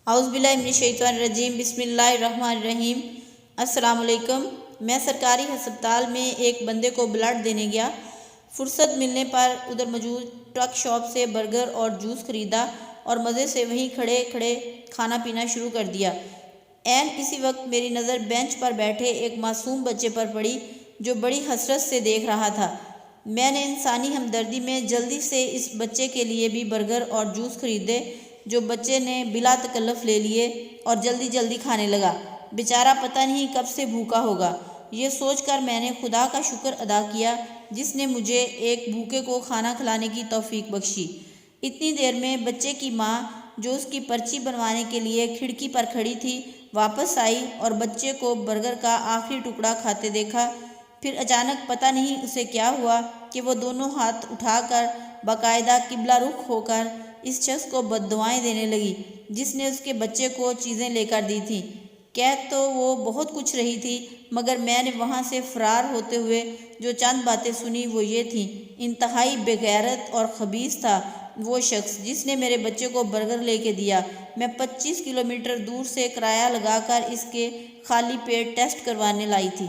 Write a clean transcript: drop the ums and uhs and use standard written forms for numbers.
اعوذ باللہ من الشیطان الرجیم، بسم اللہ الرحمن الرحیم۔ السلام علیکم۔ میں سرکاری ہسپتال میں ایک بندے کو بلڈ دینے گیا۔ فرصت ملنے پر ادھر موجود ٹرک شاپ سے برگر اور جوس خریدا اور مزے سے وہیں کھڑے کھڑے کھانا پینا شروع کر دیا۔ عین اسی وقت میری نظر بینچ پر بیٹھے ایک معصوم بچے پر پڑی جو بڑی حسرت سے دیکھ رہا تھا۔ میں نے انسانی ہمدردی میں جلدی سے اس بچے کے لیے بھی برگر اور جوس خریدے جو بچے نے بلا تکلف لے لیے اور جلدی جلدی کھانے لگا۔ بیچارہ پتہ نہیں کب سے بھوکا ہوگا۔ یہ سوچ کر میں نے خدا کا شکر ادا کیا جس نے مجھے ایک بھوکے کو کھانا کھلانے کی توفیق بخشی۔ اتنی دیر میں بچے کی ماں جو اس کی پرچی بنوانے کے لیے کھڑکی پر کھڑی تھی واپس آئی اور بچے کو برگر کا آخری ٹکڑا کھاتے دیکھا۔ پھر اچانک پتہ نہیں اسے کیا ہوا کہ وہ دونوں ہاتھ اٹھا کر باقاعدہ قبلہ رخ ہو کر اس شخص کو بد دعائیں دینے لگی جس نے اس کے بچے کو چیزیں لے کر دی تھیں۔ کہہ تو وہ بہت کچھ رہی تھی مگر میں نے وہاں سے فرار ہوتے ہوئے جو چند باتیں سنی وہ یہ تھیں۔ انتہائی بے غیرت اور خبیث تھا وہ شخص جس نے میرے بچے کو برگر لے کے دیا۔ میں 25 کلومیٹر دور سے کرایہ لگا کر اس کے خالی پیٹ ٹیسٹ کروانے لائی تھی۔